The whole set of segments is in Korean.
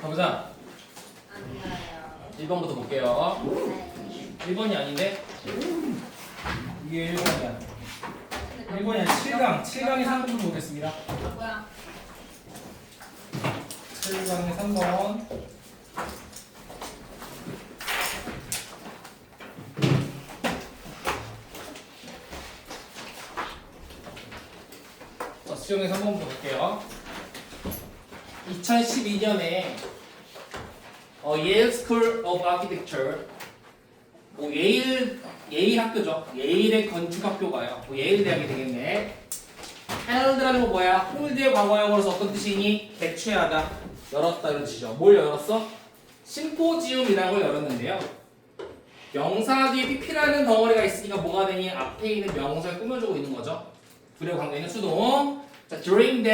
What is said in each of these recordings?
가보자. 아니에요. 1번부터 볼게요. 네. 1번이 아닌데? 이게 1번이야. 1번이 아니라 7강의 3번 보겠습니다. 뭐야? 7강의 3번. 자, 수영의 3번 볼게요. 2012년에 예일 스쿨 오브 아키텍처, 예일 학교죠. 예일의 건축학교가요. 예일 대학이 되겠네. 헬드라는 건 뭐야? 홀드의 과거형으로서 어떤 뜻이니? 개최하다, 열었다 이런 뜻이죠. 뭘 열었어? 심포지움이라는 걸 열었는데요. 명사 뒤에 pp라는 덩어리가 있으니까 뭐가 되니? 앞에 있는 명사를 꾸며주고 있는 거죠. 둘의 관계 있는 수동. 자, during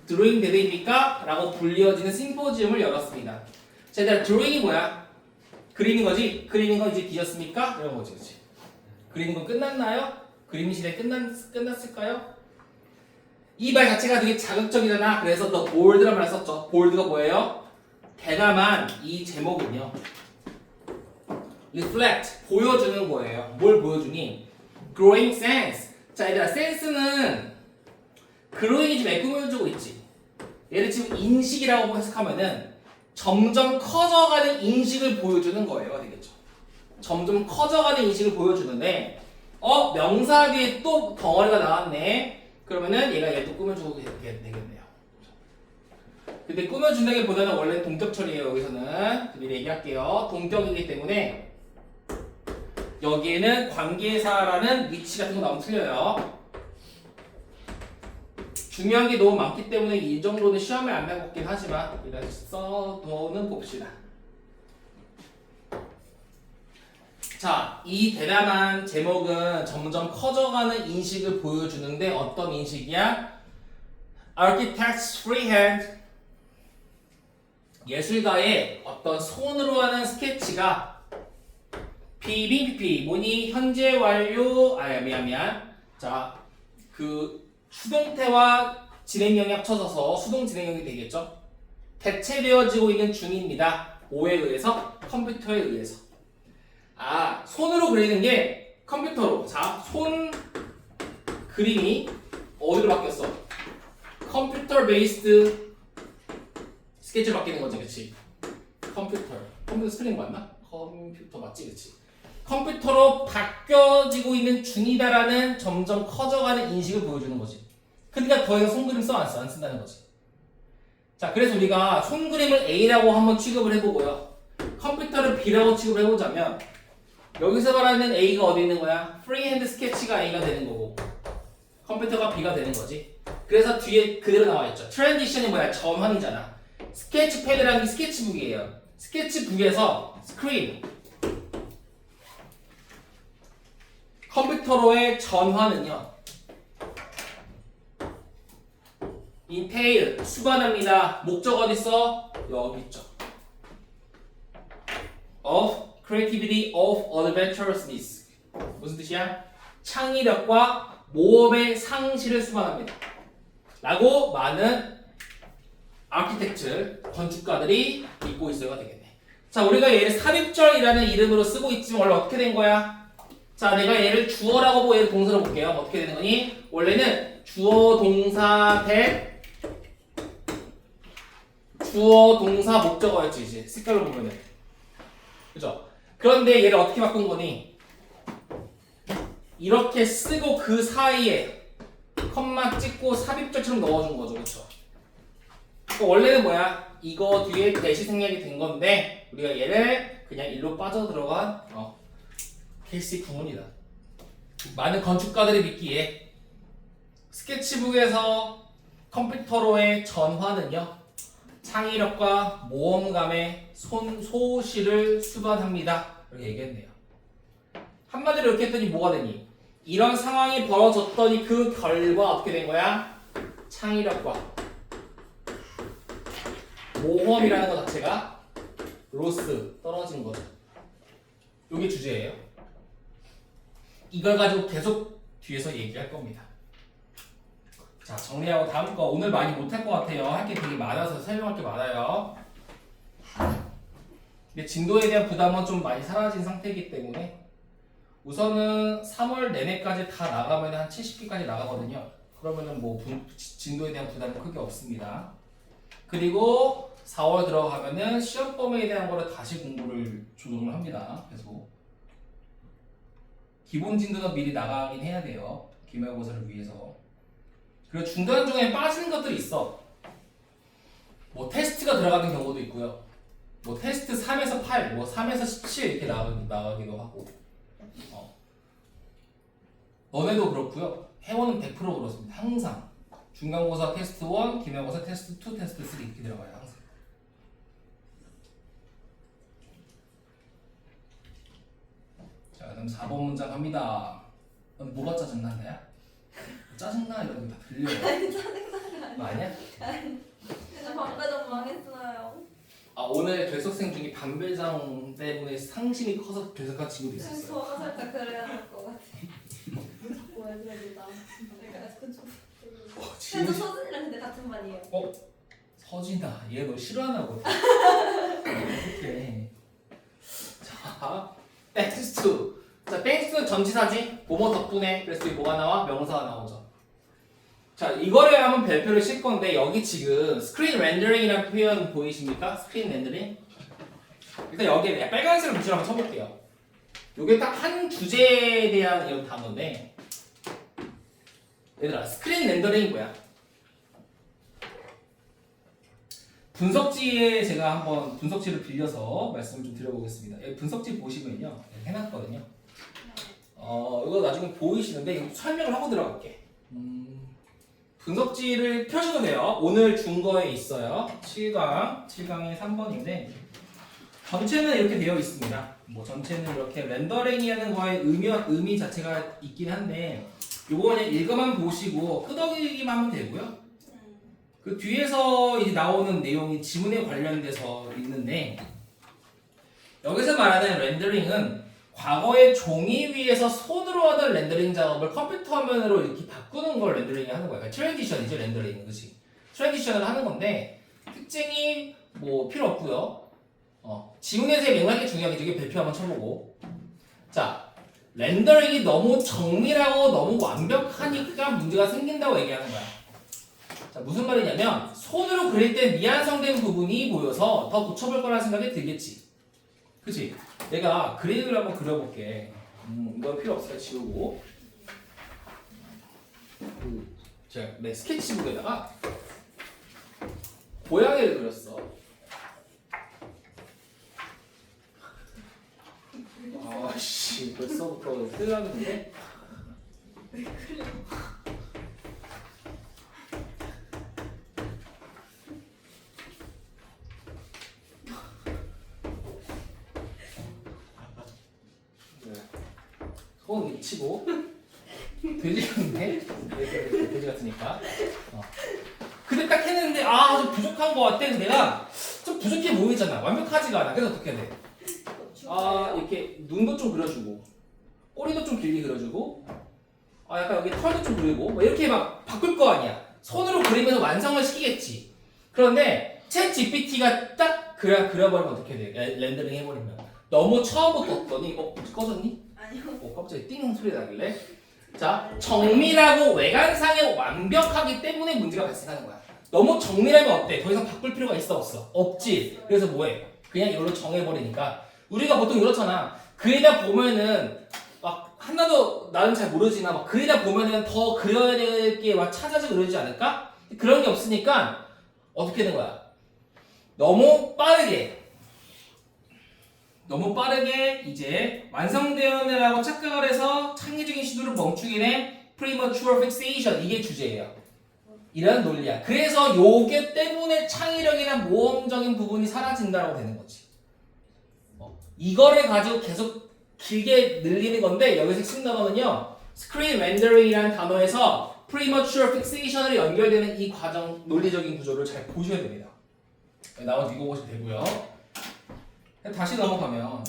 that이니까 라고 불리어지는 심포지움을 열었습니다. 자, 일단 during이 뭐야? 그리는 거지? 그리는 건 이제 뒤졌습니까? 이런 거지, 그치? 그리는 건 끝났나요? 그림 시대 끝났을까요? 이 말 자체가 되게 자극적이잖아. 그래서 더 볼드란 말을 썼죠. 볼드가 뭐예요? 대담한 이 제목은요, reflect, 보여주는 거예요. 뭘 보여주니? growing sense. 자, 얘들아, sense는 growing이 좀 꾸며주고 있지. 얘를 지금 인식이라고 해석하면은 점점 커져가는 인식을 보여주는 거예요. 되겠죠? 점점 커져가는 인식을 보여주는데, 명사 뒤에 또 덩어리가 나왔네. 그러면은 얘가 또 꾸며주고 되겠네요. 근데 꾸며준다기보다는 원래 동격 처리예요. 여기서는 미리 얘기할게요. 동격이기 때문에 여기에는 관계사라는 위치 같은 거 나오면 틀려요. 중요한 게 너무 많기 때문에 이 정도는 시험에 안 나왔긴 하지만 일단 써도는 봅시다. 자, 이 대담한 제목은 점점 커져가는 인식을 보여주는데 어떤 인식이야? Architect's freehand, 예술가의 어떤 손으로 하는 스케치가 PBPP 뭐니? 현재 완료. 미안. 자, 그 수동태와 진행형이 합쳐져서 수동 진행형이 되겠죠? 대체되어지고 있는 중입니다. 뭐에 의해서? 컴퓨터에 의해서. 손으로 그리는 게 컴퓨터로. 자, 손 그림이 어디로 바뀌었어? 컴퓨터 베이스드 스케치로 바뀌는 거지, 그치? 컴퓨터 스펠링 맞나? 컴퓨터 맞지, 그치? 컴퓨터로 바뀌어지고 있는 중이다라는 점점 커져가는 인식을 보여주는 거지. 그러니까 더 이상 손그림 안 쓴다는 거지. 자, 그래서 우리가 손그림을 A라고 한번 취급을 해보고요. 컴퓨터를 B라고 취급을 해보자면 여기서 말하는 A가 어디 있는 거야? 프리핸드 스케치가 A가 되는 거고 컴퓨터가 B가 되는 거지. 그래서 뒤에 그대로 나와 있죠. 트랜지션이 뭐야? 전환이잖아. 스케치패드라는 게 스케치북이에요. 스케치북에서 스크린, 컴퓨터로의 전환은요, entail, 수반합니다. 목적 어딨어? 여기 있죠. of creativity of adventurousness. 무슨 뜻이야? 창의력과 모험의 상실을 수반합니다. 라고 많은 아키텍트, 건축가들이 믿고 있어야 되겠네. 자, 우리가 얘를 삽입절이라는 이름으로 쓰고 있지만 원래 어떻게 된 거야? 자, 내가 얘를 주어라고 보고 얘를 동사로 볼게요. 어떻게 되는 거니? 원래는 주어, 동사, 대, 주어, 동사, 목적어였지, 이제. 색깔로 보면은. 그죠? 그런데 얘를 어떻게 바꾼 거니? 이렇게 쓰고 그 사이에 컴마 찍고 삽입절처럼 넣어준 거죠. 그쵸? 그러니까 원래는 뭐야? 이거 뒤에 대시 생략이 된 건데 우리가 얘를 그냥 일로 빠져들어간 케이스 구문이다. 많은 건축가들이 믿기에 스케치북에서 컴퓨터로의 전환은요, 창의력과 모험감의 소실을 수반합니다. 이렇게 얘기했네요. 한마디로 이렇게 했더니 뭐가 되니? 이런 상황이 벌어졌더니 그 결과 어떻게 된 거야? 창의력과 모험이라는 것 자체가 로스, 떨어진 거죠. 이게 주제예요. 이걸 가지고 계속 뒤에서 얘기할 겁니다. 자, 정리하고 다음 거 오늘 많이 못할 것 같아요. 할 게 되게 많아서 설명할 게 많아요. 근데 진도에 대한 부담은 좀 많이 사라진 상태이기 때문에 우선은 3월 내내까지 다 나가면 한 70개까지 나가거든요. 그러면은 뭐 진도에 대한 부담은 크게 없습니다. 그리고 4월 들어가면은 시험 범위에 대한 거를 다시 공부를 조정을 합니다. 계속 기본 진도는 미리 나가긴 해야 돼요. 기말고사를 위해서. 그리고 중간 중에 빠지는 것들이 있어. 뭐 테스트가 들어가는 경우도 있고요. 뭐 테스트 3에서 8, 뭐 3에서 17 이렇게 나가기도 하고. 너네도 그렇고요. 회원은 100% 그렇습니다. 항상 중간고사 테스트 1, 기말고사 테스트 2, 테스트 3 이렇게 들어가요. 항상. 자, 그다음 4번 문장 갑니다. 넌 뭐가 짜증나, 나야? 짜증나 이런 거 다 들려요. 아니 짜증나는 거 뭐 아니야? 아니야. 방배동 망했어요. 아, 오늘 결석생 중에 반배장 때문에 상심이 커서 결석한 친구도 있었어요. 저가 살짝 그래야 될 것 같아. 자꾸 왜 그래 나. 내가 그쪽. 그래도 지금 서준이랑 근데 같은 반이에요. 서진아, 얘 너 싫어하나 보다. 어떡해. 자, 땡스 투. 자, 땡스 전치사지. 뭐뭐 덕분에. 그래서 여기 뭐가 나와? 명사가 나오죠. 자, 이거를 한번 별표를 칠 건데 여기 지금 스크린 렌더링이라는 표현 보이십니까? 스크린 렌더링. 일단 여기에 빨간색을 붙이러 한번 쳐볼게요. 이게 딱 한 주제에 대한 이런 단어인데 얘들아, 스크린 렌더링이 뭐야? 분석지에 제가 한번 분석지를 빌려서 말씀을 좀 드려보겠습니다. 여기 분석지 보시면요, 해놨거든요. 이거 나중에 보이시는데 이거 설명을 하고 들어갈게. 분석지를 펴셔도 돼요. 오늘 준 거에 있어요. 7강의 3번인데 전체는 이렇게 되어 있습니다. 뭐 전체는 이렇게 렌더링이라는 거에 의미 자체가 있긴 한데 요거 그냥 읽어만 보시고 끄덕이기만 하면 되고요. 그 뒤에서 이제 나오는 내용이 지문에 관련돼서 있는데 여기서 말하는 렌더링은 과거의 종이 위에서 손으로 하던 렌더링 작업을 컴퓨터 화면으로 이렇게 바꾸는 걸 렌더링이 하는 거야. 그러니까 트랜지션이죠, 렌더링은. 그치? 트랜지션을 하는 건데 특징이 뭐 필요 없고요. 지문에서의 맥락이 중요하게 되게 별표 한번 쳐보고. 자, 렌더링이 너무 정밀하고 너무 완벽하니까 문제가 생긴다고 얘기하는 거야. 자, 무슨 말이냐면 손으로 그릴 때 미완성된 부분이 보여서 더 고쳐볼 거라는 생각이 들겠지. 그치? 내가 그림을 한번 그려볼게. 이건 필요 없으니까 지우고. 제가 내 스케치북에다가 고양이를 그렸어. 아씨, 벌써부터 큰일 나는데? 손 미치고 돼지 같네? 돼지 같으니까. 근데 딱 했는데 좀 부족한 것 같아. 그래서 내가 좀 부족해 보이잖아. 완벽하지가 않아. 그래서 어떻게 해야 돼? 이렇게 눈도 좀 그려주고 꼬리도 좀 길게 그려주고 약간 여기 털도 좀 그리고 뭐 이렇게 막 바꿀 거 아니야. 손으로 그리면서 완성을 시키겠지. 그런데 챗 GPT가 딱 그려버리면 어떻게 돼? 렌더링 해버리면 너무 처음부터 없더니 꺼졌니? 아니요. 갑자기 띵 소리 나길래. 자, 정밀하고 외관상에 완벽하기 때문에 문제가 발생하는 거야. 너무 정밀하면 어때? 더 이상 바꿀 필요가 있어 없어? 없지. 그래서 뭐해? 그냥 이걸로 정해버리니까 우리가 보통 이렇잖아. 그리다 보면은 막 하나도 나는 잘 모르지만 막 그리다 보면은 더 그려야 될 게 막 찾아서 그러지 않을까? 그런 게 없으니까 어떻게 되는 거야? 너무 빠르게 이제 완성되었네라고 착각을 해서 창의적인 시도를 멈추게 된 premature fixation, 이게 주제예요. 이런 논리야. 그래서 요게 때문에 창의력이나 모험적인 부분이 사라진다고 되는 거지. 이거를 가지고 계속 길게 늘리는 건데 여기서 핵심 단어는요, screen rendering이라는 단어에서 premature fixation으로 연결되는 이 과정, 논리적인 구조를 잘 보셔야 됩니다. 나머지 읽어보시면 되고요. 다시 넘어가면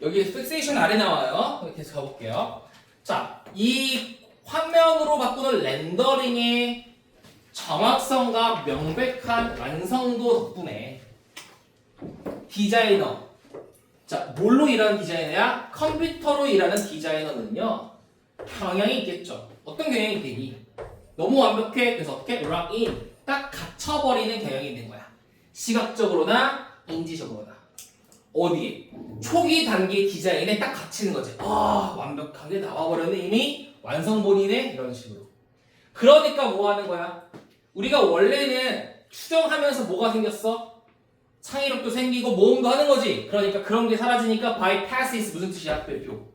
여기 픽세이션 아래 나와요. 이렇게 해서 가볼게요. 자, 이 화면으로 바꾸는 렌더링의 정확성과 명백한 완성도 덕분에 디자이너, 자, 뭘로 일하는 디자이너야? 컴퓨터로 일하는 디자이너는요, 경향이 있겠죠. 어떤 경향이 있겠니? 너무 완벽해. 그래서 어떻게? lock in. 딱 갇혀버리는 경향이 있는 거야. 시각적으로나 인지적으로나. 어디? 초기 단계 디자인에 딱 갇히는 거지. 아, 완벽하게 나와버렸네. 이미 완성본이네. 이런 식으로. 그러니까 뭐 하는 거야? 우리가 원래는 추정하면서 뭐가 생겼어? 창의력도 생기고 모험도 하는 거지. 그러니까 그런 게 사라지니까 bypasses 무슨 뜻이야? 별표.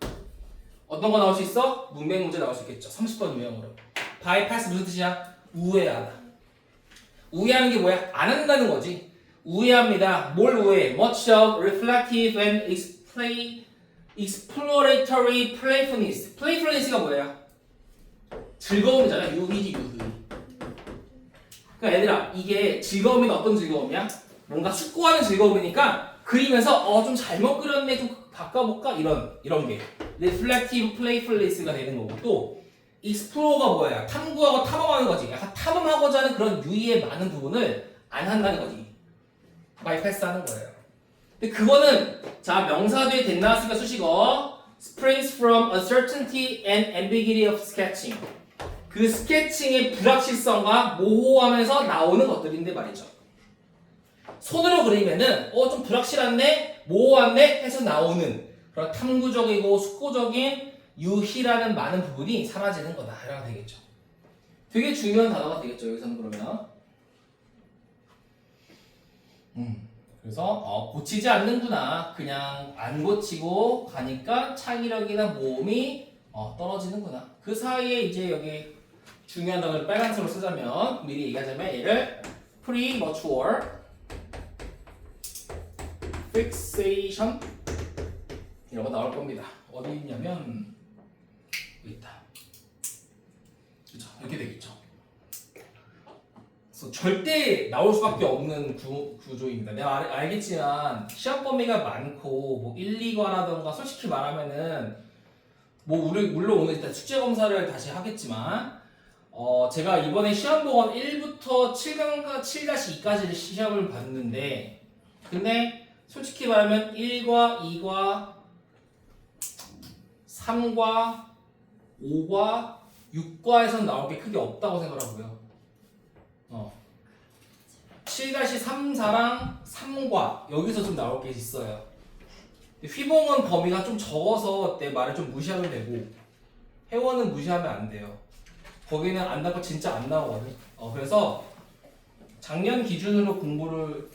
어떤 거 나올 수 있어? 문맥 문제 나올 수 있겠죠. 30번 유형으로. bypass 무슨 뜻이야? 우회하다. 우회하는 게 뭐야? 안 한다는 거지. 우회합니다. 뭘 우회? Much of reflective and exploratory playfulness. playfulness가 뭐예요? 즐거움이잖아. 유희지 유희. 그러니까 얘들아, 이게 즐거움이 어떤 즐거움이야? 뭔가 숙고하는 즐거움이니까 그리면서 좀 잘못 그렸네, 좀 바꿔볼까? 이런 게 reflective playfulness가 되는 거고, 또 explore가 뭐야? 탐구하고 탐험하는 거지. 약간 탐험하고자 하는 그런 유의의 많은 부분을 안 한다는 거지. bypass 하는 거예요. 근데 그거는 자, 명사 뒤에 된 나왔으니까 수식어 springs from uncertainty and ambiguity of sketching. 그 스케칭의 불확실성과 모호함에서 나오는 것들인데 말이죠. 손으로 그리면은 좀 불확실한데 모호한데 해서 나오는 그런 탐구적이고 숙고적인 유희라는 많은 부분이 사라지는 거다. 이라고 되겠죠. 되게 중요한 단어가 되겠죠. 여기서는 그러면. 그래서 고치지 않는구나. 그냥 안 고치고 가니까 창의력이나 모험이 떨어지는구나. 그 사이에 이제 여기 중요한 단어를 빨간색으로 쓰자면, 미리 얘기하자면 얘를 premature fixation 이런 거 나올 겁니다. 어디 있냐면 여기 있다. 그렇죠? 이렇게 되겠죠. 그래서 절대 나올 수밖에 없는 구조입니다. 내가 알겠지만 시험 범위가 많고 뭐 1, 2과라던가 솔직히 말하면은 뭐 물론 오늘 일단 숙제 검사를 다시 하겠지만 제가 이번에 시험 보건 1부터 7-2까지를 시험을 봤는데, 근데 솔직히 말하면 1과, 2과, 3과, 5과, 6과에서는 나올 게 크게 없다고 생각하고요. 7-3, 4랑 3과 여기서 좀 나올 게 있어요. 휘봉은 범위가 좀 적어서 내 말을 좀 무시하면 되고, 회원은 무시하면 안 돼요. 거기는 안 나고 진짜 안 나오거든. 그래서 작년 기준으로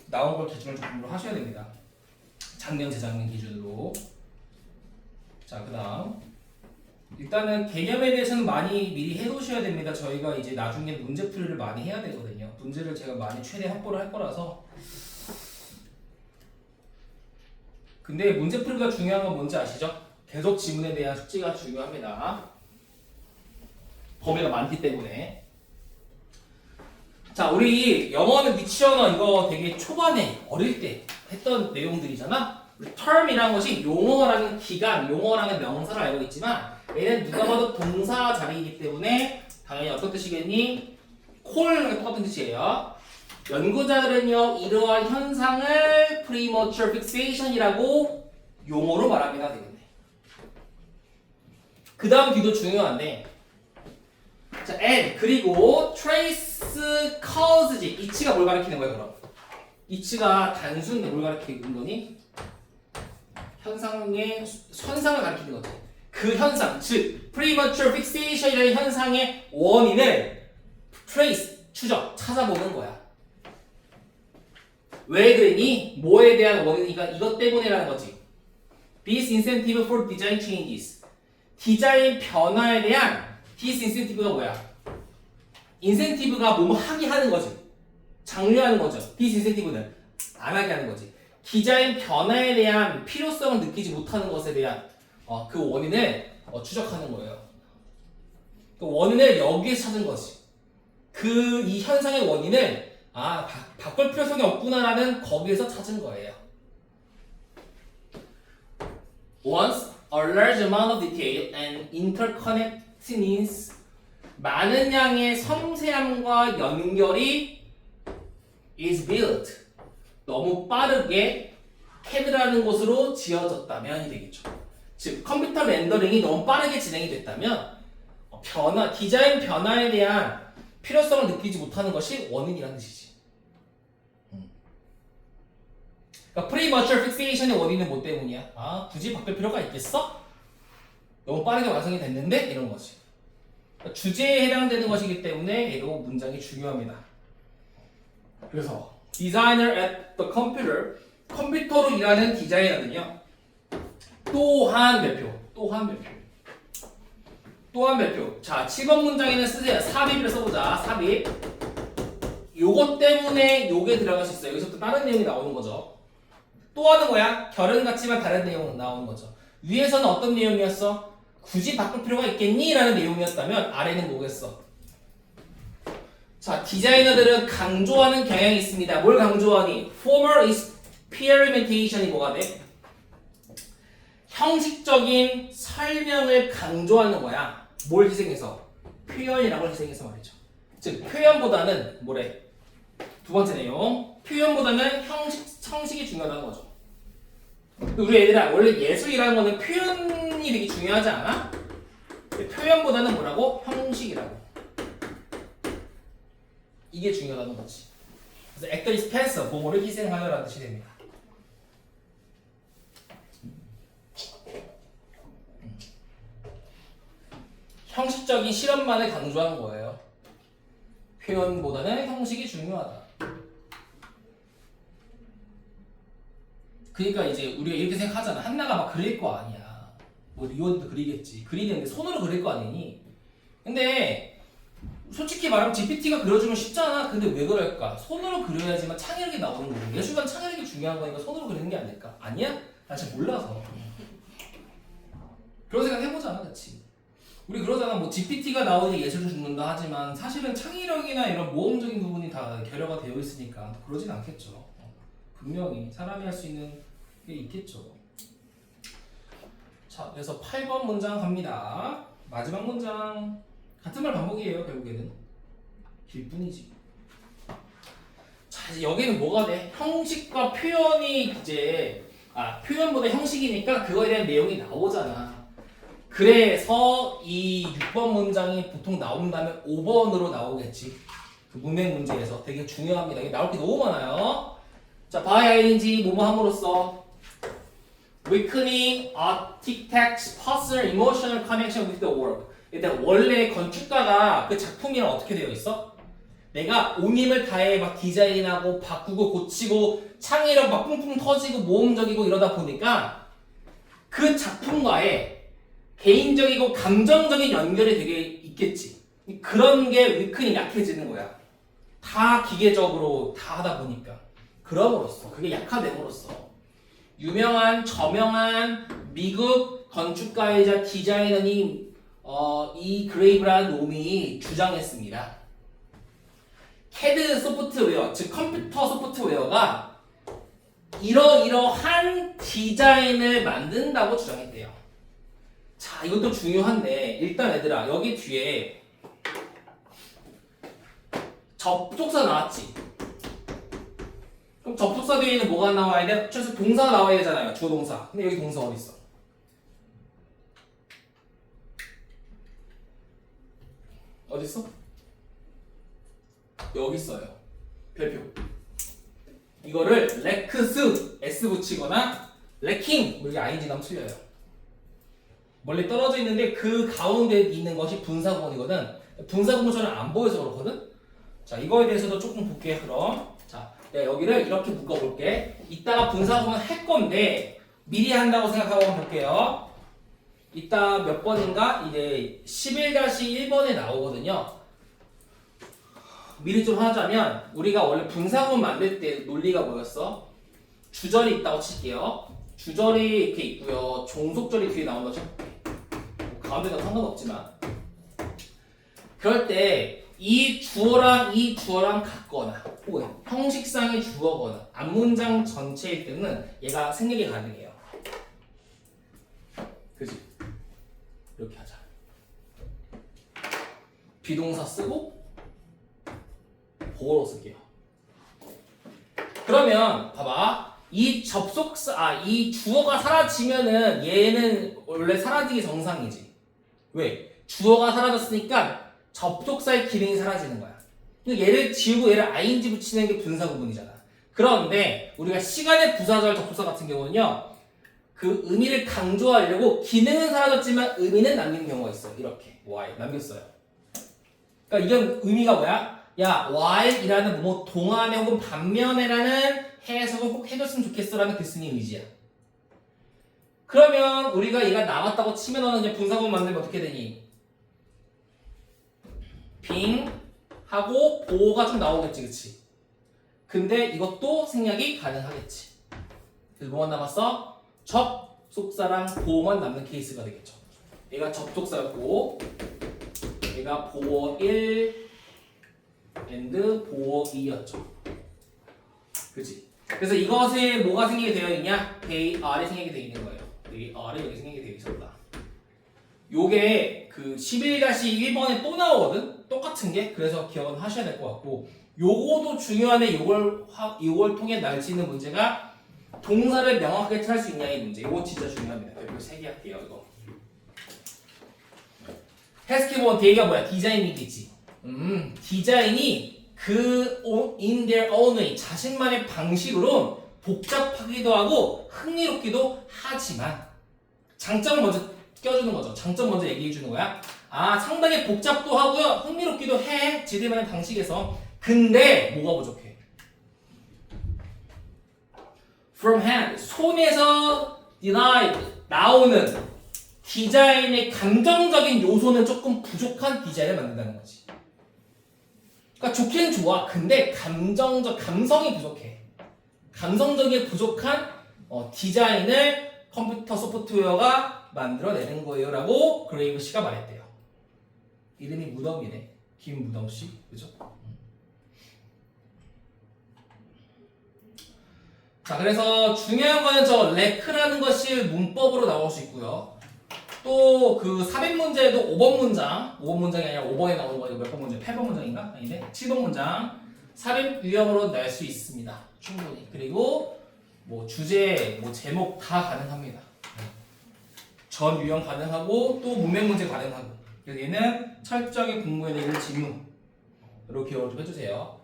나온 걸 기준으로 공부를 하셔야 됩니다. 작년, 재작년 기준으로. 자, 그 다음. 일단은 개념에 대해서는 많이 미리 해두셔야 됩니다. 저희가 이제 나중에 문제풀이를 많이 해야 되거든요. 문제를 제가 많이 최대 확보를 할 거라서. 근데 문제풀이가 중요한 건 뭔지 아시죠? 계속 지문에 대한 숙지가 중요합니다. 범위가 많기 때문에. 자, 우리 영어는 미치언어 이거 되게 초반에 어릴 때 했던 내용들이잖아. 우리 term이라는 것이 용어라는 기간, 용어라는 명사를 알고 있지만 얘는 누가 봐도 동사 자리이기 때문에 당연히 어떤 뜻이겠니? 콜랑 똑같은 뜻이에요. 연구자들은요, 이러한 현상을 premature fixation이라고 용어로 말합니다. 되겠네. 그 다음 뒤도 중요한데, 자, and 그리고 trace cause지. 이치가 뭘 가리키는 거야, 그럼? 이치가 단순히 뭘 가리키는 거니? 현상을 가리키는 거지. 그 현상, 즉 premature fixation이라는 현상의 원인을 trace, 추적, 찾아보는 거야. 왜 그러니? 뭐에 대한 원인이니까 이것 때문에라는 거지. disincentive for design changes. 디자인 변화에 대한 disincentive가 뭐야? 인센티브가 뭐뭐 하게 하는 거지. 장려하는 거죠. disincentive는 안 하게 하는 거지. 디자인 변화에 대한 필요성을 느끼지 못하는 것에 대한 그 원인을 추적하는 거예요. 그 원인을 여기에서 찾은 거지. 이 현상의 원인을 바꿀 필요성이 없구나라는 거기에서 찾은 거예요. Once a large amount of detail and interconnectedness 많은 양의 섬세함과 연결이 is built 너무 빠르게 CAD라는 곳으로 지어졌다면이 되겠죠. 즉 컴퓨터 렌더링이 너무 빠르게 진행이 됐다면 디자인 변화에 대한 필요성을 느끼지 못하는 것이 원인이라는 뜻이지. 그러니까 premature fixation의 원인은 뭐 때문이야? 굳이 바꿀 필요가 있겠어? 너무 빠르게 완성이 됐는데? 이런 거지. 그러니까 주제에 해당되는 것이기 때문에 이 문장이 중요합니다. 그래서 designer at the computer 컴퓨터로 일하는 디자이너는요. 또한 몇 표. 자, 7번 문장에는 쓰세요. 삽입을 써보자. 삽입. 요것 때문에 요게 들어갈 수 있어요. 여기서부터 다른 내용이 나오는 거죠. 또 하는 거야. 결은 같지만 다른 내용 나오는 거죠. 위에서는 어떤 내용이었어? 굳이 바꿀 필요가 있겠니? 라는 내용이었다면 아래는 뭐겠어? 자, 디자이너들은 강조하는 경향이 있습니다. 뭘 강조하니? Formal experimentation이 뭐가 돼? 형식적인 설명을 강조하는 거야. 뭘 희생해서? 표현이라고 희생해서 말이죠. 즉 표현보다는 뭐래? 두 번째 내용. 표현보다는 형식이 중요하다는 거죠. 우리 애들아 원래 예술이라는 거는 표현이 되게 중요하지 않아? 표현보다는 뭐라고? 형식이라고. 이게 중요하다는 거지. 그래서 actor dispenser, 뭐를 희생하여라는 뜻이 됩니다. 형식적인 실험만을 강조한 거예요. 표현보다는 형식이 중요하다. 그러니까 이제 우리가 이렇게 생각하잖아. 한나가 막 그릴 거 아니야. 뭐 리원도 그리겠지. 그리는데 손으로 그릴 거 아니니? 근데 솔직히 말하면 GPT가 그려주면 쉽잖아. 근데 왜 그럴까? 손으로 그려야지만 창의력이 나오는 거고 예술관 창의력이 중요한 거니까 손으로 그리는 게 아닐까? 아니야? 나 잘 몰라서. 그런 생각 해보잖아, 그치? 우리 그러잖아. 뭐 GPT가 나오니 예술을 죽는다 하지만 사실은 창의력이나 이런 모험적인 부분이 다 결여가 되어 있으니까 그러진 않겠죠. 분명히 사람이 할 수 있는 게 있겠죠. 자, 그래서 8번 문장 갑니다. 마지막 문장 같은 말 반복이에요. 결국에는 길 뿐이지. 자, 이제 여기는 뭐가 돼? 형식과 표현이 이제 표현보다 형식이니까 그거에 대한 내용이 나오잖아. 그래서 이 6번 문장이 보통 나온다면 5번으로 나오겠지. 그 문맥 문제에서 되게 중요합니다. 이게 나올 게 너무 많아요. 자, by ing 뭐뭐 함으로써 weakening architect's personal emotional connection with the work. 일단 원래 건축가가 그 작품이랑 어떻게 되어 있어? 내가 온 힘을 다해 막 디자인하고 바꾸고 고치고 창의력 막 뿡뿡 터지고 모험적이고 이러다 보니까 그 작품과의 개인적이고 감정적인 연결이 되게 있겠지. 그런 게 위크니 약해지는 거야. 다 기계적으로 다 하다 보니까. 그럼으로써 그게 약화됨으로써 유명한 저명한 미국 건축가이자 디자이너인 이 그레이브라는 놈이 주장했습니다. CAD 소프트웨어, 즉 컴퓨터 소프트웨어가 이러이러한 디자인을 만든다고 주장했대요. 자, 이것도 중요한데 일단 얘들아 여기 뒤에 접속사 나왔지? 그럼 접속사 뒤에는 뭐가 나와야 돼? 최소 동사가 나와야 되잖아요. 주어 동사. 근데 여기 동사 어디 있어? 어디 있어? 여기 있어요. 별표. 이거를 렉스 s 붙이거나 레킹 여기 ing 나면 틀려요. 멀리 떨어져 있는데 그 가운데 있는 것이 분사구문이거든. 분사구문 저는 안 보여서 그렇거든. 자, 이거에 대해서도 조금 볼게. 그럼 자, 내가 여기를 이렇게 묶어볼게. 이따가 분사구문 할 건데 미리 한다고 생각하고 한번 볼게요. 이따 몇 번인가 이제 11-1번에 나오거든요. 미리 좀 하자면 우리가 원래 분사구문 만들 때 논리가 뭐였어? 주절이 있다고 칠게요. 주절이 이렇게 있고요. 종속절이 뒤에 나온 거죠. 가운데는 상관없지만 그럴 때 이 주어랑 같거나 혹은 형식상의 주어거나 앞문장 전체일 때는 얘가 생략이 가능해요. 그지? 이렇게 하자. 비동사 쓰고 보어로 쓸게요. 그러면 봐봐. 이 이 주어가 사라지면은 얘는 원래 사라지기 정상이지. 왜? 주어가 사라졌으니까 접속사의 기능이 사라지는 거야. 얘를 지우고 얘를 ing 붙이는 게 분사 구문이잖아. 그런데 우리가 시간의 부사절 접속사 같은 경우는요, 그 의미를 강조하려고 기능은 사라졌지만 의미는 남긴 경우가 있어. 이렇게 y 남겼어요. 그러니까 이건 의미가 뭐야? 야, while이라는 뭐 동안에 혹은 반면에라는 해석은 꼭 해줬으면 좋겠어라는 글쓴이 의지야. 그러면 우리가 얘가 나왔다고 치면은 이제 분사구문 만들면 어떻게 되니? 빙 하고 보호가 좀 나오겠지, 그치? 근데 이것도 생략이 가능하겠지. 그래서 뭐만 남았어? 접속사랑 보호만 남는 케이스가 되겠죠. 얘가 접속사였고 얘가 보호 1 and 보호 2였죠. 그치? 그래서 이것에 뭐가 생기게 되어 있냐? they are이 생기게 되어 있는 거예요. they are이 여기 생기게 되어 있었다. 요게 그 11-1번에 또 나오거든? 똑같은 게. 그래서 기억은 하셔야 될 것 같고, 요거도 중요하네. 요걸 통해 날 수 있는 문제가 동사를 명확하게 찾을 수 있냐의 문제. 요거 진짜 중요합니다. 별표 3개 할게요. 이거 해스키본 데이가 뭐야? 디자인이겠지. 디자인이 그 in their own way 자신만의 방식으로 복잡하기도 하고 흥미롭기도 하지만 장점을 먼저 껴주는 거죠. 장점 먼저 얘기해 주는 거야. 아, 상당히 복잡도 하고요, 흥미롭기도 해. 지들만의 방식에서. 근데 뭐가 부족해? From hand, 손에서 denied 나오는 디자인의 감정적인 요소는 조금 부족한 디자인을 만든다는 거지. 그러니까 좋긴 좋아. 근데 감성이 부족해. 감성적인 부족한 디자인을 컴퓨터 소프트웨어가 만들어내는 거예요 라고 그레이브 씨가 말했대요. 이름이 무덤이네. 김무덤 씨. 그죠? 자, 그래서 중요한 거는 저 레크라는 것이 문법으로 나올 수 있고요. 또 그 400문제에도 5번 문장이 아니라 5번에 나오는 거예요. 몇 번 문제? 8번 문장인가? 아닌데? 7번 문장 400 유형으로 낼 수 있습니다. 충분히. 그리고 뭐 주제, 뭐 제목 다 가능합니다. 전 유형 가능하고 또 문맥 문제 가능하고. 그래서 얘는 철저하게 공부해야 될 질문. 이렇게 기억을 좀 해주세요.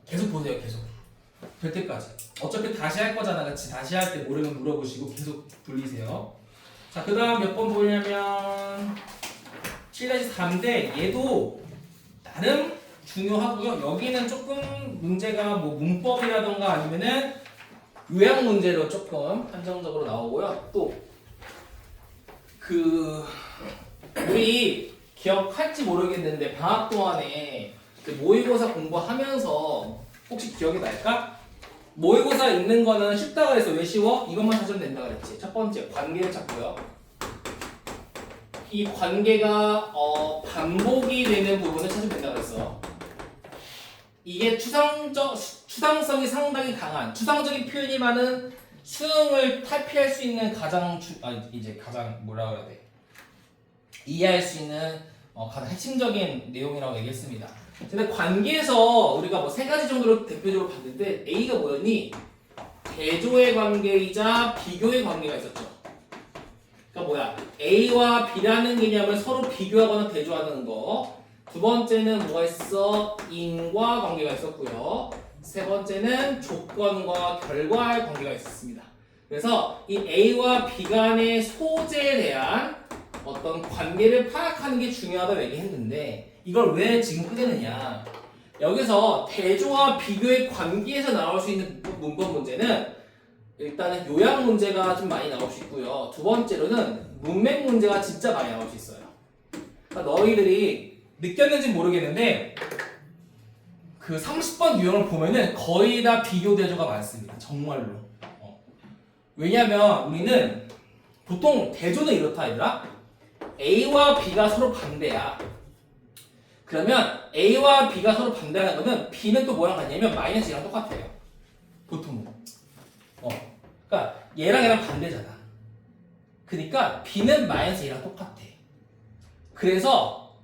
계속 보세요. 계속. 될 때까지. 어차피 다시 할 거잖아. 같이 다시 할 때 모르면 물어보시고 계속 돌리세요. 자, 그 다음 몇 번 보냐면 7-3인데 얘도 나름 중요하고요. 여기는 조금 문제가 뭐 문법이라던가 아니면은 요약 문제로 조금 한정적으로 나오고요. 또 그 우리 기억할지 모르겠는데 방학 동안에 그 모의고사 공부하면서 혹시 기억이 날까? 모의고사 읽는 거는 쉽다고 해서 왜 쉬워? 이것만 찾으면 된다 그랬지. 첫 번째 관계를 찾고요. 이 관계가 반복이 되는 부분을 찾으면 된다 그랬어. 이게 추상성이 상당히 강한 추상적인 표현이 많은 수능을 탈피할 수 있는 가장 뭐라 그래야 돼? 이해할 수 있는 가장 핵심적인 내용이라고 얘기했습니다. 근데 관계에서 우리가 뭐 3가지 정도로 대표적으로 봤는데 A가 뭐였니? 대조의 관계이자 비교의 관계가 있었죠. 그러니까 뭐야? A와 B라는 개념을 서로 비교하거나 대조하는 거. 두 번째는 뭐가 있어? 인과 관계가 있었고요. 세 번째는 조건과 결과의 관계가 있었습니다. 그래서 이 A와 B 간의 소재에 대한 어떤 관계를 파악하는 게 중요하다고 얘기했는데 이걸 왜 지금 꺼내느냐? 여기서 대조와 비교의 관계에서 나올 수 있는 문법 문제는 일단은 요약 문제가 좀 많이 나올 수 있고요. 두 번째로는 문맥 문제가 진짜 많이 나올 수 있어요. 그러니까 너희들이 느꼈는지 모르겠는데 그 30번 유형을 보면은 거의 다 비교 대조가 많습니다. 정말로. 왜냐면 우리는 보통 대조는 이렇다 얘들아. A와 B가 서로 반대야. 그러면 A와 B가 서로 반대라는 거는 B는 또 뭐랑 같냐면 마이너스 1랑 똑같아요. 보통은. 그러니까 얘랑 얘랑 반대잖아. 그러니까 b는 마이너스 a랑 똑같아. 그래서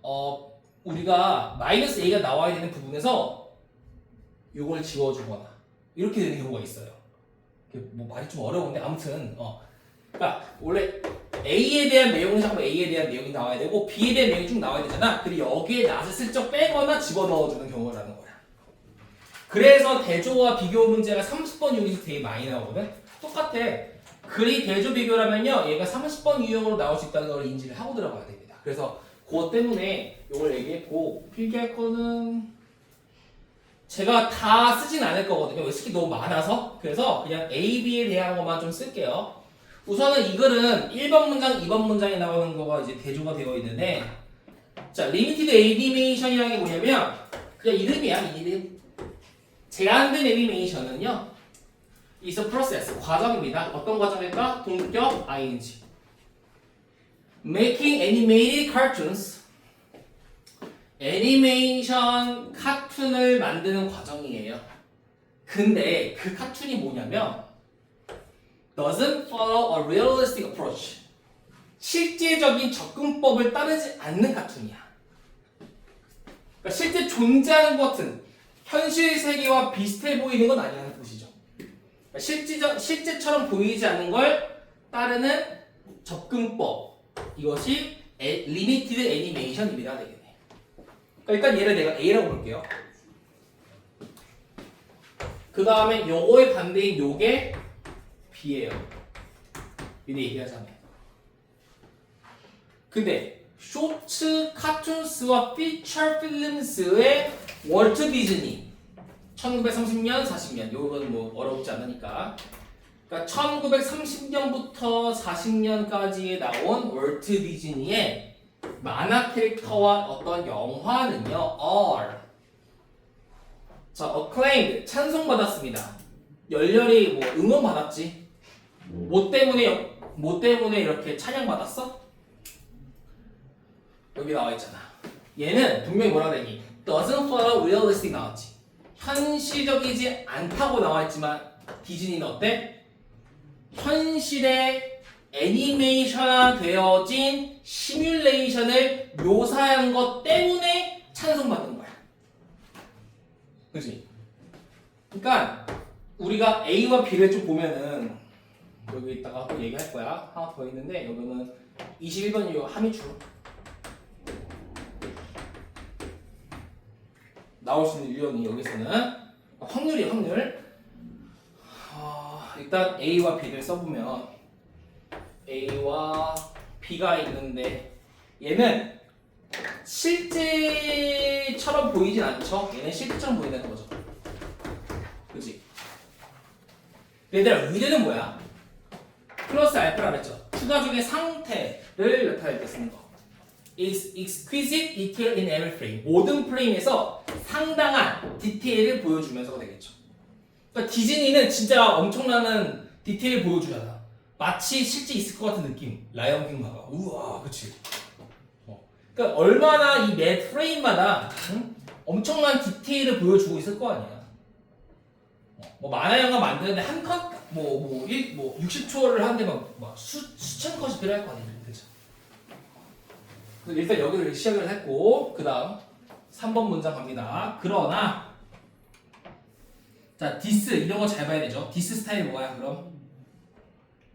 우리가 마이너스 a가 나와야 되는 부분에서 이걸 지워주거나 이렇게 되는 경우가 있어요. 뭐 말이 좀 어려운데 아무튼 그러니까 원래 A에 대한 내용은 자꾸 A에 대한 내용이 나와야 되고 B에 대한 내용이 쭉 나와야 되잖아. 근데 여기에 낫을 슬쩍 빼거나 집어넣어주는 경우라는 거야. 그래서 대조와 비교 문제가 30번 유형에서 되게 많이 나오거든. 똑같아. 글이 대조 비교라면요 얘가 30번 유형으로 나올 수 있다는 걸 인지를 하고 들어가야 됩니다. 그래서 그것 때문에 이걸 얘기했고 필기할 거는 제가 다 쓰진 않을 거거든요. 왜 스키 너무 많아서. 그래서 그냥 A, B에 대한 것만 좀 쓸게요. 우선은 이 글은 1번 문장, 2번 문장에 나오는 거가 이제 대조가 되어 있는데 자, 리미티드 애니메이션이라는 게 뭐냐면 그냥 이름이야, 이름. 제한된 애니메이션은요 is a process, 과정입니다. 어떤 과정일까? 동격 ing. Making animated cartoons 애니메이션 카툰을 만드는 과정이에요. 근데 그 카툰이 뭐냐면 doesn't follow a realistic approach. 실제적인 접근법을 따르지 않는 카툰이야. 그러니까 실제 존재하는 것 같은 현실 세계와 비슷해 보이는 건 아니라는 뜻이죠. 그러니까 실제처럼 보이지 않는 걸 따르는 접근법. 이것이 리미티드 애니메이션입니다. 되겠네. 그러니까 얘를 내가 A라고 볼게요. 그 다음에 요거의 반대인 요게 B예요. 이네 얘기하자면. 근데 쇼츠 카툰스와 피처 필름스의 월트 디즈니 1930년, 40년 요건 뭐 어렵지 않으니까. 그러니까 1930년부터 40년까지에 나온 월트 디즈니의 만화 캐릭터와 어떤 영화는요, are 자, acclaimed 찬송받았습니다. 열렬히 뭐 응원받았지. 뭐 때문에 이렇게 찬양받았어? 여기 나와 있잖아. 얘는 분명히 뭐라 그랬니? doesn't follow realistic 나왔지. 현실적이지 않다고 나와 있지만 디즈니는 어때? 현실의 애니메이션화 되어진 시뮬레이션을 묘사한 것 때문에 찬송받는 거야. 그치? 그러니까 우리가 A와 B를 좀 보면은 여기 있다가 또 얘기할 거야. 하나 더 있는데 여기는 21번 이유 함의추 나올 수 있는 유형이 여기서는 확률이에요. 확률. 일단 A와 B를 써보면 A와 B가 있는데 얘는 실제처럼 보이진 않죠. 얘는 실제처럼 보인다는 거죠. 그치? 얘들아 의제는 뭐야? 플러스 알파라 그랬죠. 추가적인 상태를 나타낼 때 쓰는 거. is exquisite detail in every frame. 모든 프레임에서 상당한 디테일을 보여주면서가 되겠죠. 그러니까 디즈니는 진짜 엄청나는 디테일을 보여주잖아. 마치 실제 있을 것 같은 느낌. 라이언 킹 봐봐. 우와, 그치? 그러니까 얼마나 이 매 프레임마다 엄청난 디테일을 보여주고 있을 거 아니야. 뭐 만화 영화 만드는데 한 컷, 뭐 60초를 하는데 막 수천 컷이 필요할 거 아니야. 그쵸? 일단 여기를 시작을 했고, 그 다음 3번 문장 갑니다. 그러나, 자, 디스, 이런 거 잘 봐야 되죠. 디스 스타일이 뭐야, 그럼?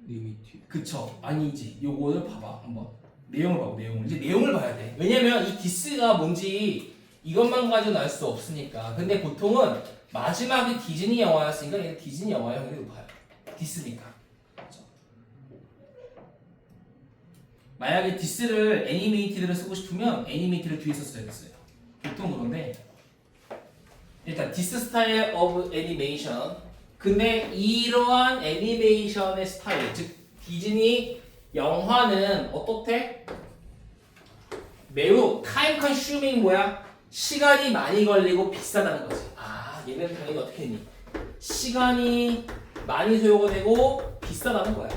리미티. 그쵸. 아니지. 요거를 봐봐. 한번. 내용을 봐봐, 내용을. 이제 내용을 봐야 돼. 왜냐면 이 디스가 뭔지 이것만 가지고는 알 수 없으니까. 근데 보통은 마지막에 디즈니 영화였으니까 얘는 디즈니 영화 형이 높아요. 디스니까. 그쵸? 만약에 디스를 애니메이티드를 쓰고 싶으면 애니메이티드를 뒤에 썼어야겠어요. 보통 그런데 일단 디스 스타일 오브 애니메이션. 근데 이러한 애니메이션의 스타일, 즉 디즈니 영화는 어떻대? 매우 타임 컨슈밍 뭐야? 시간이 많이 걸리고 비싸다는 거지. 아, 얘는 당연히 어떻게 했니? 시간이 많이 소요가 되고 비싸다는 거야.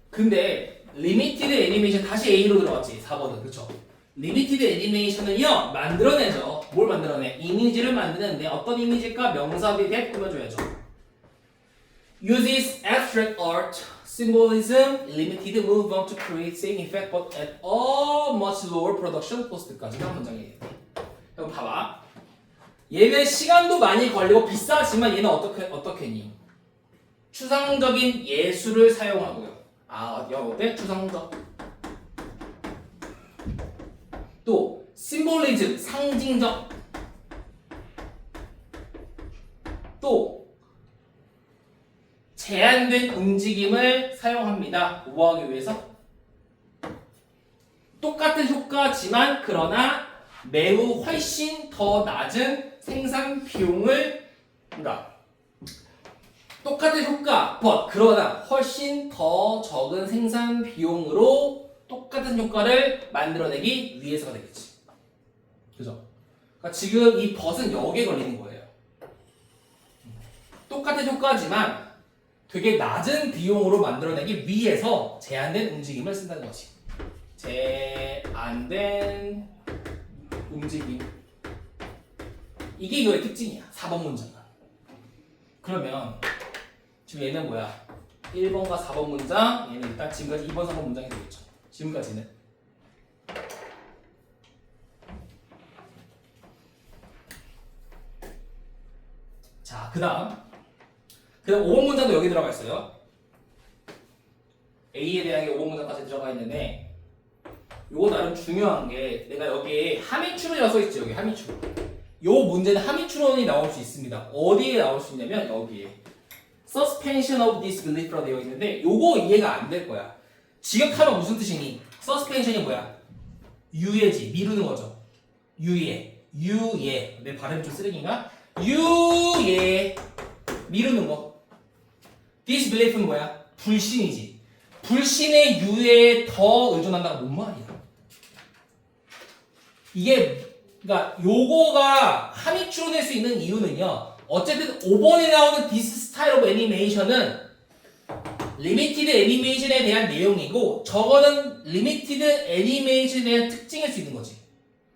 근데 리미티드 애니메이션 다시 A로 들어갔지. 4번은. 그쵸? 리미티드 애니메이션은요 만들어내죠. 뭘 만들어내? 이미지를 만드는데 어떤 이미지일까? 명사비에 꾸며줘야죠. uses abstract art, symbolism, limited move on to create same effect but at a much lower production cost까지가 문장이에요. 그럼 봐봐. 얘는 시간도 많이 걸리고 비싸지만 얘는 어떻게니? 추상적인 예술을 사용하고요. 아, 어때? 추상적. 또 심볼리즘, 상징적. 또 제한된 움직임을 사용합니다. 뭐 하기 위해서? 똑같은 효과지만 그러나 매우 훨씬 더 낮은 생산 비용을 똑같은 효과, 그러나 훨씬 더 적은 생산 비용으로 똑같은 효과를 만들어내기 위해서가 되겠지. 그죠? 그러니까 지금 이 벗은 여기에 걸리는 거예요. 똑같은 효과지만 되게 낮은 비용으로 만들어내기 위해서 제한된 움직임을 쓴다는 거지. 제한된 움직임. 이게 이거의 특징이야. 4번 문장은. 그러면 지금 얘는 뭐야? 1번과 4번 문장, 얘는 일단 지금까지 2번, 3번 문장이 되겠죠. 지금까지는. 자, 그 다음 5번 문장도 여기 들어가 있어요. A에 대한 게 5번 문장까지 들어가 있는데 요거 나름 중요한 게 내가 여기에 함의추론이라고 써있지. 여기 함의추론. 요 문제는 함의추론이 나올 수 있습니다. 어디에 나올 수 있냐면 여기에 suspension of disbelief라고 되어 있는데 요거 이해가 안 될 거야. 지각하면 무슨 뜻이니? suspension이 뭐야? 유예지. 미루는 거죠. 유예. 내 발음이 좀 쓰레기인가? 유예. 미루는 거. disbelief는 뭐야? 불신이지. 불신의 유예에 더 의존한다가 뭔 말이야? 이게 그러니까 요거가 함의추론일 수 있는 이유는요. 어쨌든 5번에 나오는 this style of animation은 limited animation에 대한 내용이고 저거는 limited animation에 대한 특징일 수 있는 거지.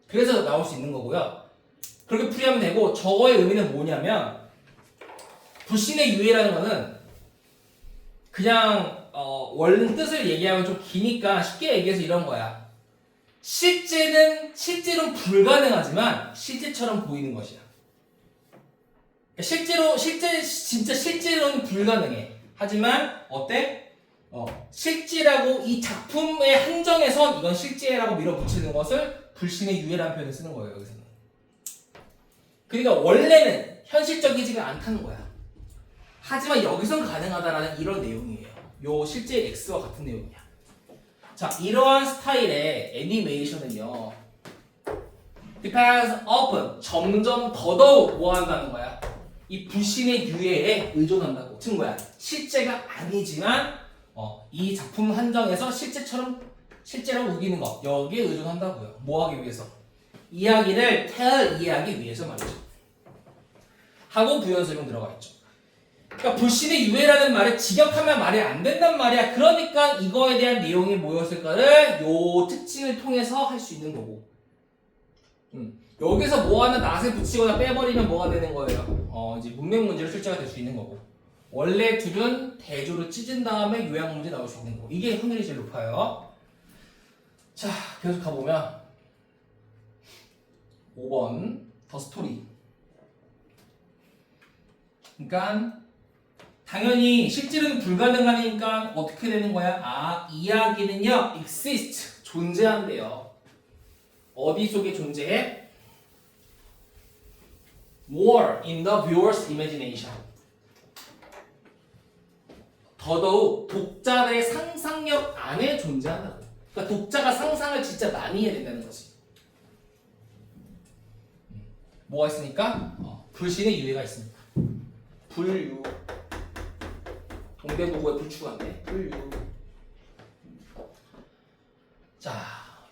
그래서 나올 수 있는 거고요. 그렇게 풀이하면 되고 저거의 의미는 뭐냐면 불신의 유예라는 거는 그냥 원래 뜻을 얘기하면 좀 기니까 쉽게 얘기해서 이런 거야. 실제로는 불가능하지만 실제처럼 보이는 것이야. 진짜 실제로는 불가능해. 하지만 어때? 실제라고 이 작품의 한정에서 이건 실제라고 밀어붙이는 것을 불신의 유예라는 표현을 쓰는 거예요. 여기서는. 그러니까 원래는 현실적이지가 않다는 거야. 하지만 여기선 가능하다라는 이런 내용이에요. 요 실제 X와 같은 내용이야. 자, 이러한 스타일의 애니메이션은요. depends upon 점점 더더욱 뭐 한다는 거야? 이 불신의 유예에 의존한다고. 즉 뭐야? 실제가 아니지만 이 작품 한정에서 실제라고 우기는 거 여기에 의존한다고요. 뭐 하기 위해서? 이야기를 이해하기 위해서 말이죠. 하고 부연 설명 들어가 있죠. 그러니까 불신의 유예라는 말을 직역하면 말이 안 된단 말이야. 그러니까 이거에 대한 내용이 뭐였을까를 요 특징을 통해서 할 수 있는 거고. 여기서 뭐 하나 낫을 붙이거나 빼버리면 뭐가 되는 거예요? 이제 문맥 문제로 출제가 될 수 있는 거고. 원래 둘은 대조로 찢은 다음에 요약 문제 나올 수 있는 거. 이게 확률이 제일 높아요. 자, 계속 가보면 5번 더 스토리. 그러니까 당연히 실제로는 불가능하니까 어떻게 되는 거야? 이야기는요 exist 존재한대요. 어디 속에 존재해? More in the viewer's imagination. 더더욱 독자의 상상력 안에 존재한다고. 그러니까 독자가 상상을 진짜 많이 해야 된다는 거지. 뭐가 있으니까? 불신의 유예가 있습니다. 불유. 동대구구의 불추가인데 불유. 자,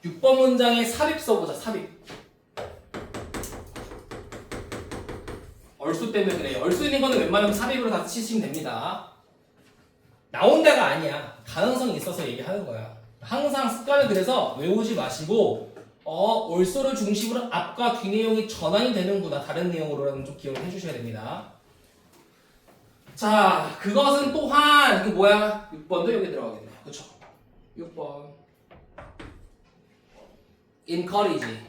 6번 문장에 삽입 써보자. 삽입. 얼수 때문에 그래요. 얼수 있는 거는 웬만하면 삽입으로 다 치시면 됩니다. 나온다가 아니야. 가능성이 있어서 얘기하는 거야. 항상 습관을 그래서 외우지 마시고 얼소를 중심으로 앞과 뒤 내용이 전환이 되는구나. 다른 내용으로라는 좀 기억을 해주셔야 됩니다. 자, 그것은 또한 그 뭐야? 6번도 여기 들어가겠네요. 그렇죠? 6번. encourage.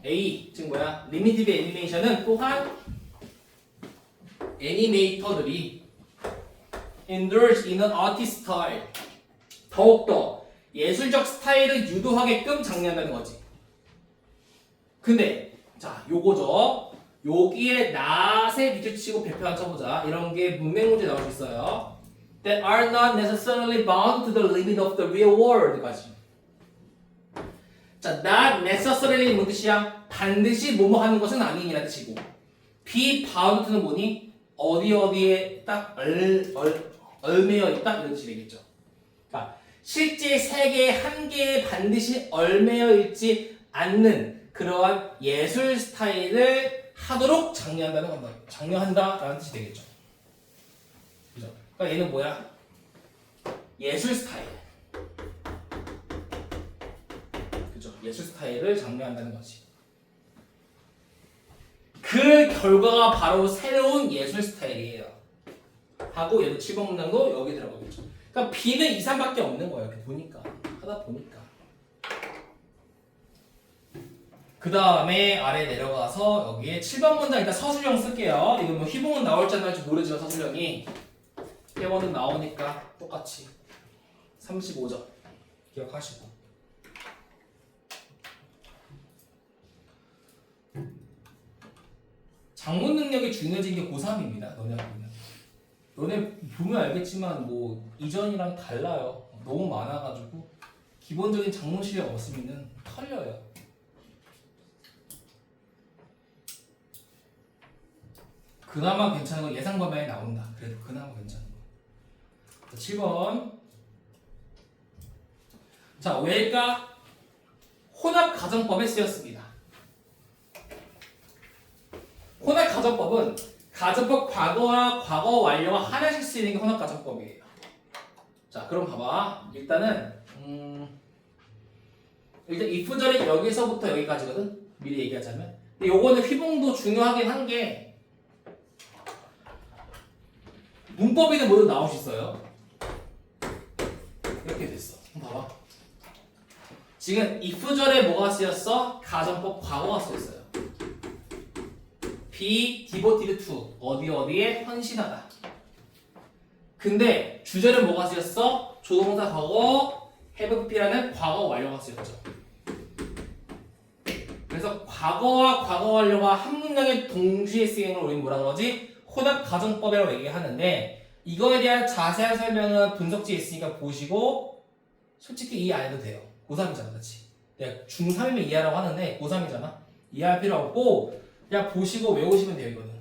A. 즉 뭐야? limited animation은 또한 애니메이터들이 indulge in an artist style. 더욱더 예술적 스타일을 유도하게끔 장려한다는 거지. 근데 자, 요거죠. 여기에 낫에 밑줄치고 배표 한 쳐보자. 이런 게 문맥 문제 나올 수 있어요. That are not necessarily bound to the limit of the real world까지. 자, not necessarily 뭔 뜻이야? 반드시 뭐뭐 하는 것은 아니라는 뜻이고, be bound to는 뭐니? 어디에 딱 얽매여 있다 이런 뜻이 되겠죠. 그러니까 실제 세계에 한 개에 반드시 얽매여 있지 않는 그러한 예술 스타일을 하도록 장려한다라는 뜻이 되겠죠. 그죠? 그러니까 얘는 뭐야? 예술 스타일. 그죠? 예술 스타일을 장려한다는 거지. 그 결과가 바로 새로운 예술 스타일이에요. 하고 얘도 7번 문장도 여기 들어가겠죠. 그러니까 B는 2, 3밖에 없는 거예요. 이렇게 보니까. 하다 보니까. 그 다음에 아래 내려가서 여기에 7번 문장 일단 서술형 쓸게요. 이거 뭐 휘봉은 나올지 안 나올지 모르지만 서술형이 1번은 나오니까 똑같이 35점 기억하시고. 작문 능력이 중요해진 게 고3입니다. 너네하고는. 너네 보면 알겠지만 뭐 이전이랑 달라요. 너무 많아가지고 기본적인 작문 실력 없으면 털려요. 그나마 괜찮은 건 예상 범위에 나온다. 그래도 그나마 괜찮은 거. 7번. 자, 왜일까? 혼합 가정법에 쓰였습니다. 혼합 가정법은 가정법 과거와 과거 완료가 하나씩 쓰이는 게 혼합 가정법이에요. 자, 그럼 봐봐. 일단은 일단 if절이 여기서부터 여기까지거든. 미리 얘기하자면. 근데 요거는 휘봉도 중요하긴 한 게 문법에는 모두 나올 수 있어요. 이렇게 됐어. 한번 봐봐. 지금 if절에 뭐가 쓰였어? 가정법 과거가 쓰였어요. be devoted to 어디에 헌신하다. 근데 주절은 뭐가 쓰였어? 조동사 과거 have be라는 과거 완료가 쓰였죠. 그래서 과거와 과거 완료가 한 문장에 동시에 쓰이는 걸 우리는 뭐라 그러지? 혼합 가정법이라고 얘기하는데 이거에 대한 자세한 설명은 분석지에 있으니까 보시고 솔직히 이해 안 해도 돼요. 고3이잖아, 그렇지? 내가 중3이면 이해하라고 하는데 고3이잖아. 이해할 필요 없고 그냥 보시고 외우시면 돼요, 이거는.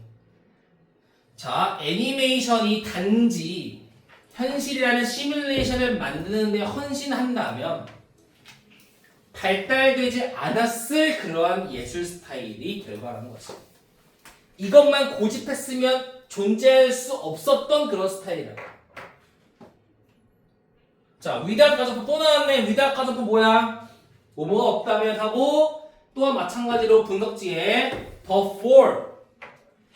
자, 애니메이션이 단지 현실이라는 시뮬레이션을 만드는 데 헌신한다면 발달되지 않았을 그러한 예술 스타일이 결과라는 거지. 이것만 고집했으면 존재할 수 없었던 그런 스타일이라고. 자, without 가정법 또 나왔네. without 가정법 뭐야? 뭐뭐가 없다면 하고 또한 마찬가지로 분석지에 but for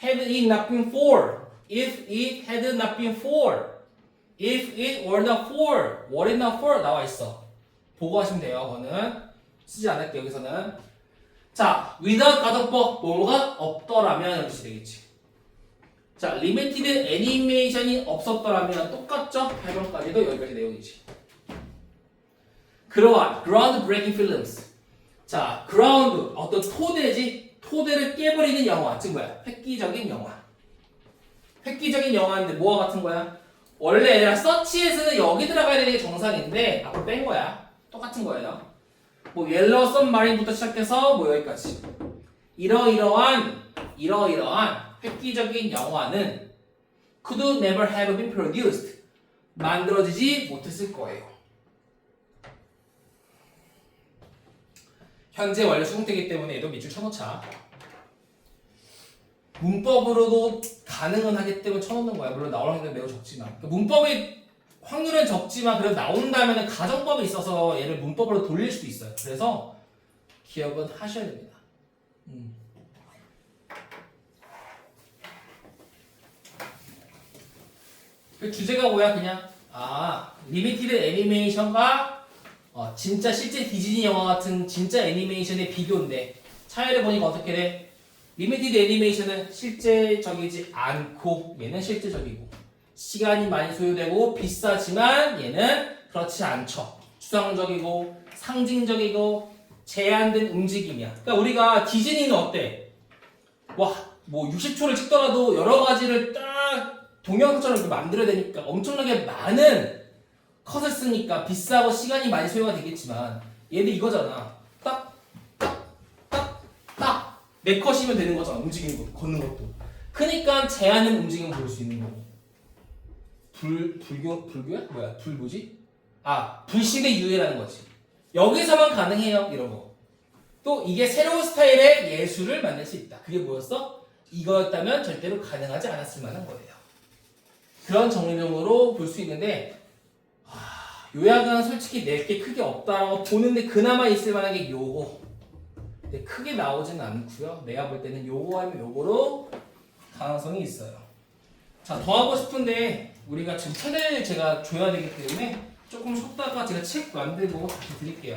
had it not been for if it had not been for if it were not for were it not for 나와 있어. 보고 하시면 돼요. 그거는 쓰지 않을게요. 여기서는. 자, without 가정법 뭐뭐가 없더라면 이렇게 되겠지. 자, limited 애니메이션이 없었더라면 똑같죠? 8번까지도 여기까지 내용이지. 그러한 ground breaking films. 자, ground 어떤 토대지. 토대를 깨버리는 영화. 즉 뭐야? 획기적인 영화. 획기적인 영화인데 뭐와 같은 거야? 원래 얘들아 서치에서는 여기 들어가야 되는 게 정상인데 앞으로 뺀 거야. 똑같은 거예요. 뭐 옐로우 썸마린부터 시작해서 뭐 여기까지. 이러이러한 획기적인 영화는 could never have been produced. 만들어지지 못했을 거예요. 현재 완료 수동태이기 때문에 얘도 밑줄 쳐놓자. 문법으로도 가능은 하기 때문에 쳐놓는 거야. 물론 나올 확률은 매우 적지만. 그러니까 문법의 확률은 적지만 그래도 나온다면 가정법이 있어서 얘를 문법으로 돌릴 수도 있어요. 그래서 기억은 하셔야 됩니다. 그 주제가 뭐야 그냥 리미티드 애니메이션과 진짜 실제 디즈니 영화 같은 진짜 애니메이션의 비교인데 차이를 보니까 어떻게 돼? 리미티드 애니메이션은 실제적이지 않고 얘는 실제적이고 시간이 많이 소요되고 비싸지만 얘는 그렇지 않죠. 추상적이고 상징적이고 제한된 움직임이야. 그러니까 우리가 디즈니는 어때? 뭐 60초를 찍더라도 여러 가지를 딱 동영상처럼 이렇게 만들어야 되니까 엄청나게 많은 컷을 쓰니까 비싸고 시간이 많이 소요가 되겠지만 얘는 이거잖아. 딱 내 컷이면 되는 거잖아. 움직이는 거, 걷는 것도. 그러니까 제한된 움직임을 볼 수 있는 거고. 불교야? 뭐야? 뭐지? 불신의 유해라는 거지. 여기서만 가능해요. 이런 거. 또 이게 새로운 스타일의 예술을 만들 수 있다. 그게 뭐였어? 이거였다면 절대로 가능하지 않았을 만한 거예요. 그런 정령으로 볼 수 있는데 요약은 솔직히 내게 크게 없다라고 보는데 그나마 있을 만한 게 요거. 근데 크게 나오지는 않고요. 내가 볼 때는 요거 하면 요거로 가능성이 있어요. 자, 더 하고 싶은데 우리가 지금 책을 제가 줘야 되기 때문에 조금 쉬었다가 제가 책 만들고 다시 드릴게요.